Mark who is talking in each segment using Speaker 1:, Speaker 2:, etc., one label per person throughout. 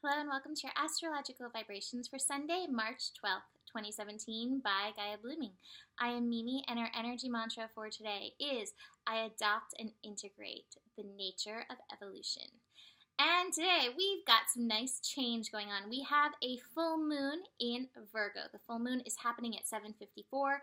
Speaker 1: Hello and welcome to your astrological vibrations for Sunday, March 12th, 2017 by Gaia Blooming. I am Mimi and our energy mantra for today is I adopt and integrate the nature of evolution. And today we've got some nice change going on. We have a full moon in Virgo. The full moon is happening at 7:54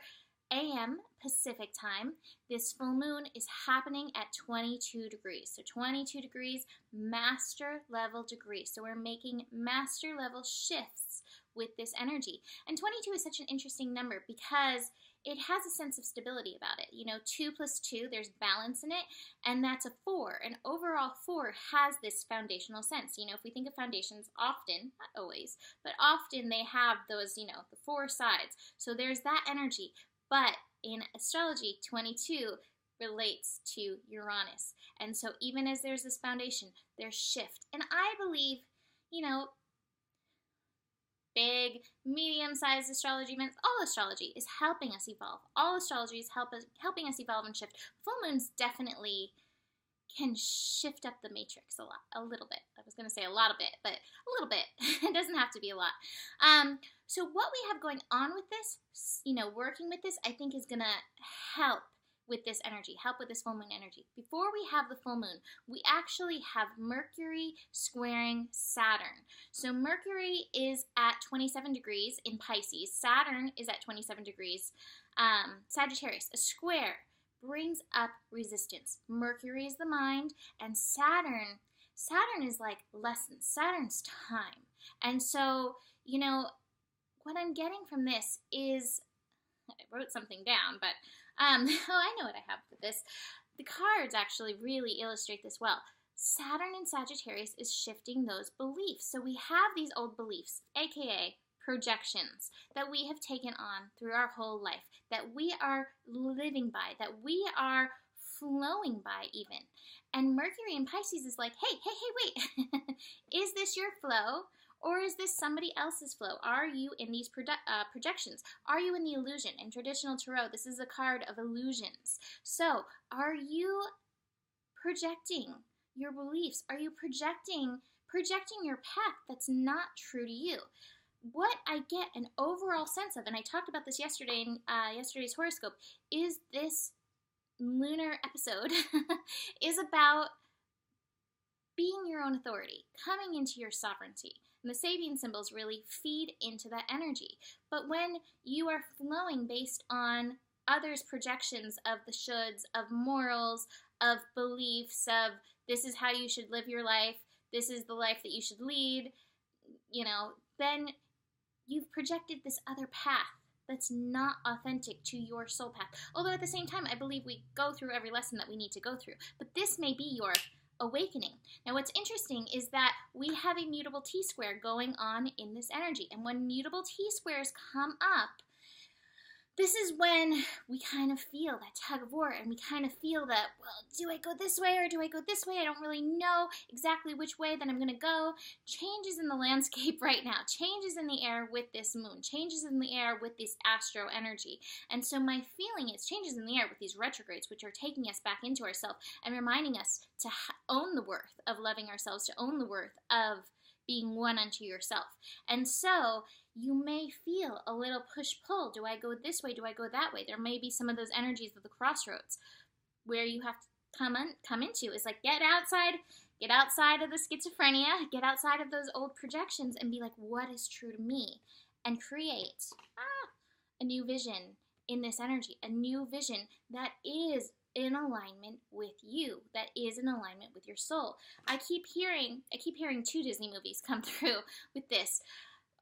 Speaker 1: a.m. Pacific time. This full moon is happening at 22 degrees. So 22 degrees, master level degrees. So we're making master level shifts with this energy. And 22 is such an interesting number because it has a sense of stability about it. You know, 2 plus 2, there's balance in it, and that's a 4. And overall 4 has this foundational sense. You know, if we think of foundations often, not always, but often they have those, you know, the 4 sides. So there's that energy. But in astrology, 22 relates to Uranus. And so even as there's this foundation, there's shift. And I believe, you know, big, medium-sized astrology events, all astrology is helping us evolve. All astrology is helping us evolve and shift. Full moons definitely can shift up the matrix a little bit. I was going to say a lot of it, but a little bit. It doesn't have to be a lot. So what we have going on with this, you know, working with this, I think is going to help with this energy, help with this full moon energy. Before we have the full moon, we actually have Mercury squaring Saturn. So Mercury is at 27 degrees in Pisces. Saturn is at 27 degrees. Sagittarius, a square brings up resistance. Mercury is the mind, and Saturn is like lessons. Saturn's time. And so, you know, what I'm getting from this is, I wrote something down, but, I know what I have for this. The cards actually really illustrate this well. Saturn in Sagittarius is shifting those beliefs. So we have these old beliefs, aka projections, that we have taken on through our whole life, that we are living by, that we are flowing by even. And Mercury in Pisces is like, hey, wait, is this your flow? Or is this somebody else's flow? Are you in these projections? Are you in the illusion? In traditional tarot, this is a card of illusions. So, are you projecting your beliefs? Are you projecting your path that's not true to you? What I get an overall sense of, and I talked about this yesterday in yesterday's horoscope, is this lunar episode is about being your own authority, coming into your sovereignty. And the Sabian symbols really feed into that energy. But when you are flowing based on others' projections of the shoulds, of morals, of beliefs, of this is how you should live your life, this is the life that you should lead, you know, then you've projected this other path that's not authentic to your soul path. Although at the same time, I believe we go through every lesson that we need to go through. But this may be your awakening. Now what's interesting is that we have a mutable T-square going on in this energy. And when mutable T-squares come up, this is when we kind of feel that tug of war, and we kind of feel that, well, do I go this way or do I go this way? I don't really know exactly which way that I'm going to go. Changes in the landscape right now, changes in the air with this moon, changes in the air with this astro energy. And so my feeling is changes in the air with these retrogrades, which are taking us back into ourselves and reminding us to own the worth of loving ourselves, to own the worth of being one unto yourself. And so you may feel a little push-pull. Do I go this way? Do I go that way? There may be some of those energies of the crossroads where you have to come into. Is like, get outside of the schizophrenia, get outside of those old projections and be like, what is true to me? And create a new vision in this energy, a new vision that is in alignment with you, that is in alignment with your soul. I keep hearing 2 Disney movies come through with this.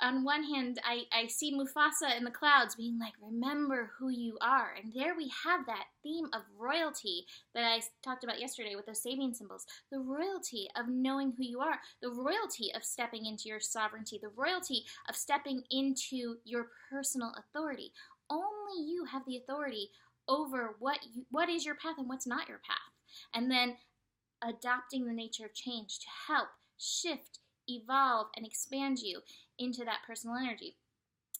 Speaker 1: On one hand, I see Mufasa in the clouds being like, remember who you are. And there we have that theme of royalty that I talked about yesterday with those Sabian symbols. The royalty of knowing who you are. The royalty of stepping into your sovereignty. The royalty of stepping into your personal authority. Only you have the authority over what is your path and what's not your path. And then adopting the nature of change to help shift, evolve, and expand you into that personal energy.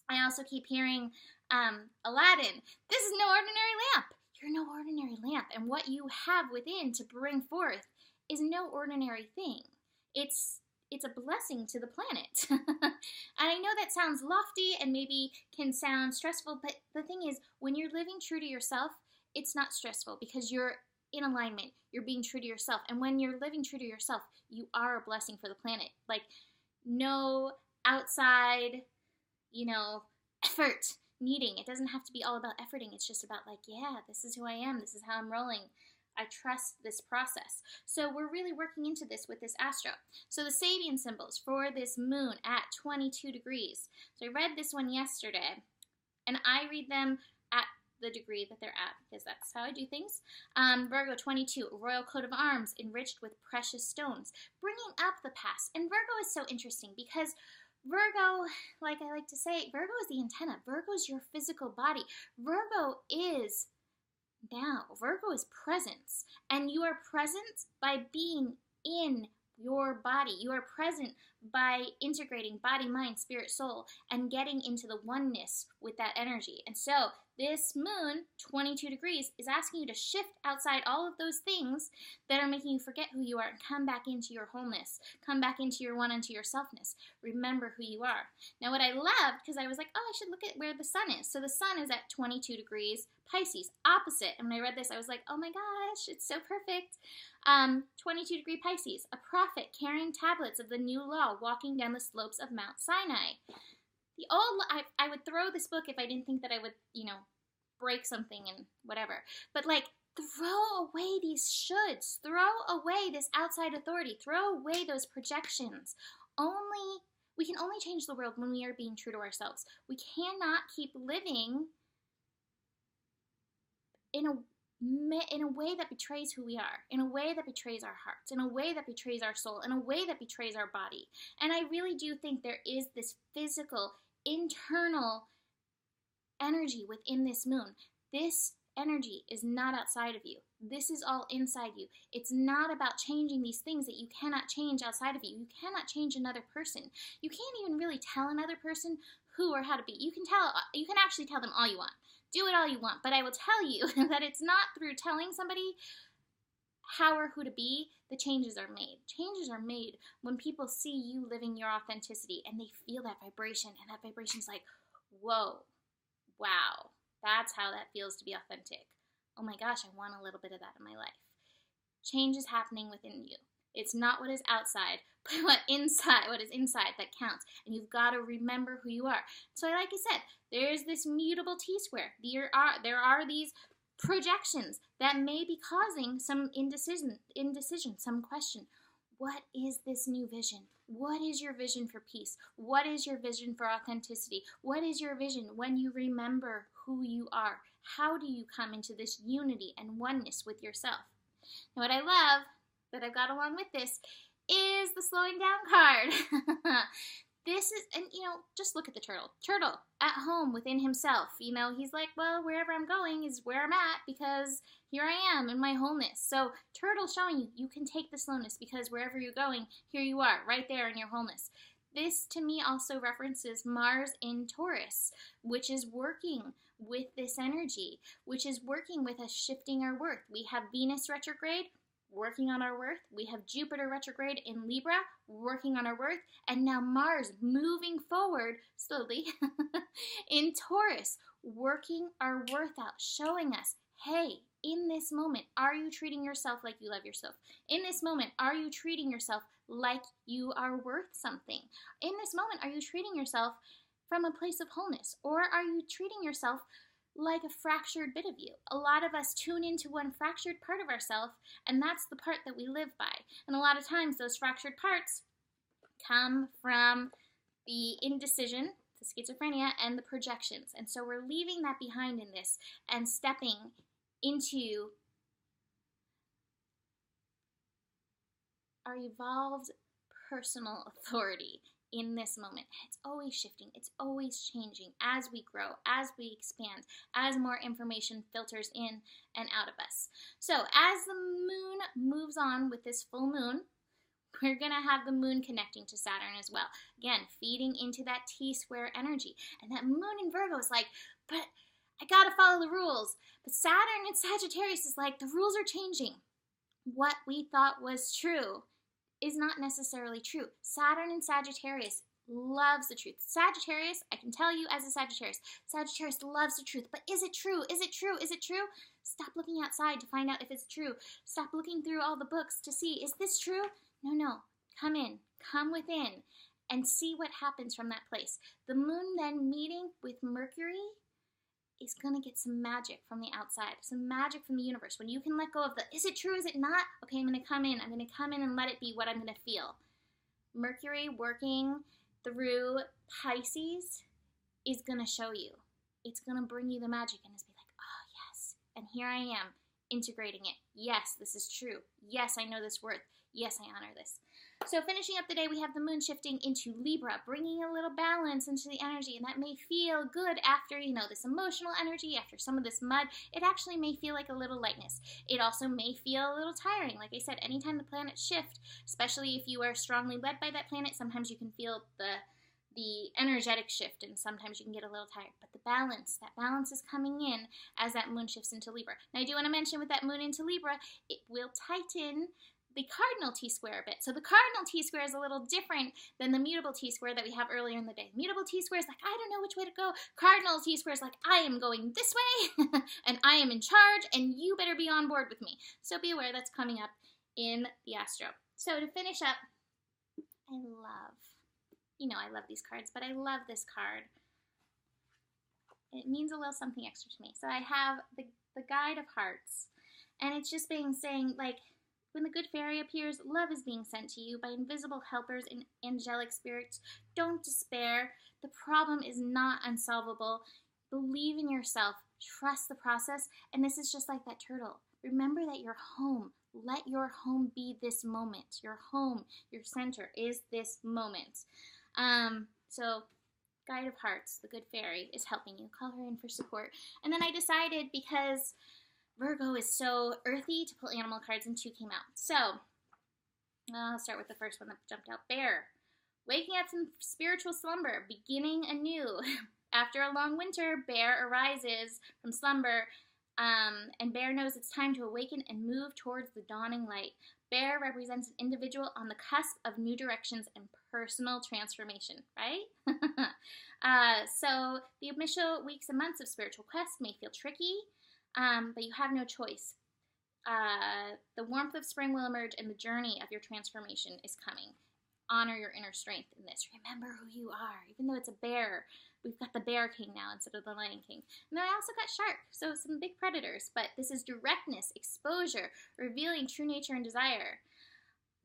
Speaker 1: I also keep hearing Aladdin. This is no ordinary lamp. You're no ordinary lamp. And what you have within to bring forth is no ordinary thing. It's it's a blessing to the planet. And I know that sounds lofty and maybe can sound stressful, but the thing is, when you're living true to yourself, it's not stressful because you're in alignment. You're being true to yourself. And when you're living true to yourself, you are a blessing for the planet. Like, no outside, effort needing. It doesn't have to be all about efforting. It's just about like, yeah, this is who I am. This is how I'm rolling. I trust this process. So we're really working into this with this astro. So the Sabian symbols for this moon at 22 degrees. So I read this one yesterday, and I read them at the degree that they're at because that's how I do things. Virgo 22, royal coat of arms enriched with precious stones, bringing up the past. And Virgo is so interesting because Virgo, like I like to say, Virgo is the antenna. Virgo is your physical body. Virgo is now. Virgo is presence, and you are present by being in your body. You are present by integrating body, mind, spirit, soul, and getting into the oneness with that energy. And so this moon, 22 degrees, is asking you to shift outside all of those things that are making you forget who you are and come back into your wholeness. Come back into your one, into your selfness. Remember who you are. Now what I loved, because I was like, oh, I should look at where the sun is. So the sun is at 22 degrees, Pisces, opposite. And when I read this, I was like, oh my gosh, it's so perfect. 22 degree Pisces, a prophet carrying tablets of the new law, walking down the slopes of Mount Sinai. The old, I would throw this book if I didn't think that I would, break something and whatever. But like, throw away these shoulds. Throw away this outside authority. Throw away those projections. We can only change the world when we are being true to ourselves. We cannot keep living in a way that betrays who we are, in a way that betrays our hearts, in a way that betrays our soul, in a way that betrays our body. And I really do think there is this physical, internal energy within this moon. This energy is not outside of you. This is all inside you. It's not about changing these things that you cannot change outside of you. You cannot change another person. You can't even really tell another person who or how to be. You can actually tell them all you want. Do it all you want, but I will tell you that it's not through telling somebody how or who to be that changes are made. Changes are made when people see you living your authenticity and they feel that vibration, and that vibration's like, whoa, wow, that's how that feels to be authentic. Oh my gosh, I want a little bit of that in my life. Change is happening within you. It's not what is outside, but what is inside that counts. And you've got to remember who you are. So like I said, there's this mutable T-square. There are these projections that may be causing some indecision, some question. What is this new vision? What is your vision for peace? What is your vision for authenticity? What is your vision when you remember who you are? How do you come into this unity and oneness with yourself? Now, what I love that I've got along with this is the slowing down card. This is, and just look at the turtle. Turtle at home within himself. He's like, well, wherever I'm going is where I'm at because here I am in my wholeness. So turtle showing you can take the slowness because wherever you're going, here you are, right there in your wholeness. This to me also references Mars in Taurus, which is working with this energy, which is working with us shifting our worth. We have Venus retrograde, working on our worth. We have Jupiter retrograde in Libra, working on our worth. And now Mars moving forward slowly in Taurus, working our worth out, showing us, hey, in this moment, are you treating yourself like you love yourself? In this moment, are you treating yourself like you are worth something? In this moment, are you treating yourself from a place of wholeness? Or are you treating yourself like a fractured bit of you? A lot of us tune into one fractured part of ourselves, and that's the part that we live by. And a lot of times those fractured parts come from the indecision, the schizophrenia, and the projections. And so we're leaving that behind in this and stepping into our evolved personal authority in this moment. It's always shifting. It's always changing as we grow, as we expand, as more information filters in and out of us. So as the moon moves on with this full moon, we're going to have the moon connecting to Saturn as well. Again, feeding into that T-square energy. And that moon in Virgo is like, but I got to follow the rules. But Saturn in Sagittarius is like, the rules are changing. What we thought was true is not necessarily true. Saturn in Sagittarius loves the truth. Sagittarius, I can tell you as a Sagittarius loves the truth. But is it true? Is it true? Is it true? Stop looking outside to find out if it's true. Stop looking through all the books to see, is this true? No. Come in. Come within and see what happens from that place. The moon then meeting with Mercury is going to get some magic from the outside, some magic from the universe. When you can let go of the, is it true, is it not? Okay, I'm going to come in. I'm going to come in and let it be what I'm going to feel. Mercury working through Pisces is going to show you. It's going to bring you the magic and it's be like, oh, yes. And here I am integrating it. Yes, this is true. Yes, I know this worth. Yes, I honor this. So finishing up the day, we have the moon shifting into Libra, bringing a little balance into the energy, and that may feel good after, this emotional energy, after some of this mud. It actually may feel like a little lightness. It also may feel a little tiring. Like I said, anytime the planets shift, especially if you are strongly led by that planet, sometimes you can feel the energetic shift, and sometimes you can get a little tired. But that balance is coming in as that moon shifts into Libra. Now, I do want to mention with that moon into Libra, it will tighten the cardinal T-square a bit. So the cardinal T-square is a little different than the mutable T-square that we have earlier in the day. Mutable T-square is like, I don't know which way to go. Cardinal T-square is like, I am going this way, and I am in charge, and you better be on board with me. So be aware that's coming up in the astro. So to finish up, I love these cards, but I love this card. It means a little something extra to me. So I have the Guide of Hearts, and it's just saying, like, when the good fairy appears, love is being sent to you by invisible helpers and angelic spirits. Don't despair. The problem is not unsolvable. Believe in yourself. Trust the process. And this is just like that turtle. Remember that you're home. Let your home be this moment. Your home, your center is this moment. So Guide of Hearts, the good fairy, is helping you. Call her in for support. And then I decided, because Virgo is so earthy, to pull animal cards, and 2 came out. So, I'll start with the first one that jumped out. Bear. Waking up from spiritual slumber, beginning anew. After a long winter, Bear arises from slumber, and Bear knows it's time to awaken and move towards the dawning light. Bear represents an individual on the cusp of new directions and personal transformation, right? So, the initial weeks and months of spiritual quest may feel tricky, but you have no choice. The warmth of spring will emerge, and the journey of your transformation is coming. Honor your inner strength in this. Remember who you are. Even though it's a bear, we've got the Bear King now instead of the Lion King. And then I also got Shark, so some big predators. But this is directness, exposure, revealing true nature and desire.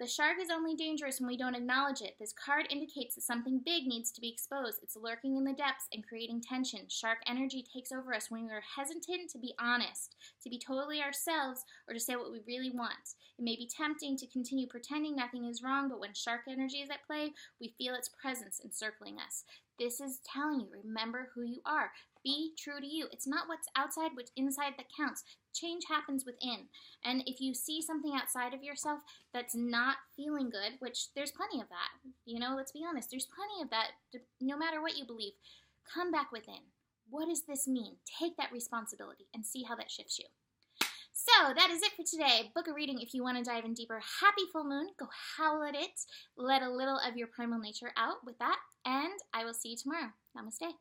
Speaker 1: The shark is only dangerous when we don't acknowledge it. This card indicates that something big needs to be exposed. It's lurking in the depths and creating tension. Shark energy takes over us when we are hesitant to be honest, to be totally ourselves, or to say what we really want. It may be tempting to continue pretending nothing is wrong, but when shark energy is at play, we feel its presence encircling us. This is telling you, remember who you are. Be true to you. It's not what's outside, what's inside that counts. Change happens within. And if you see something outside of yourself that's not feeling good, which there's plenty of that, let's be honest, there's plenty of that, no matter what you believe, come back within. What does this mean? Take that responsibility and see how that shifts you. So that is it for today. Book a reading if you want to dive in deeper. Happy full moon. Go howl at it. Let a little of your primal nature out with that. And I will see you tomorrow. Namaste.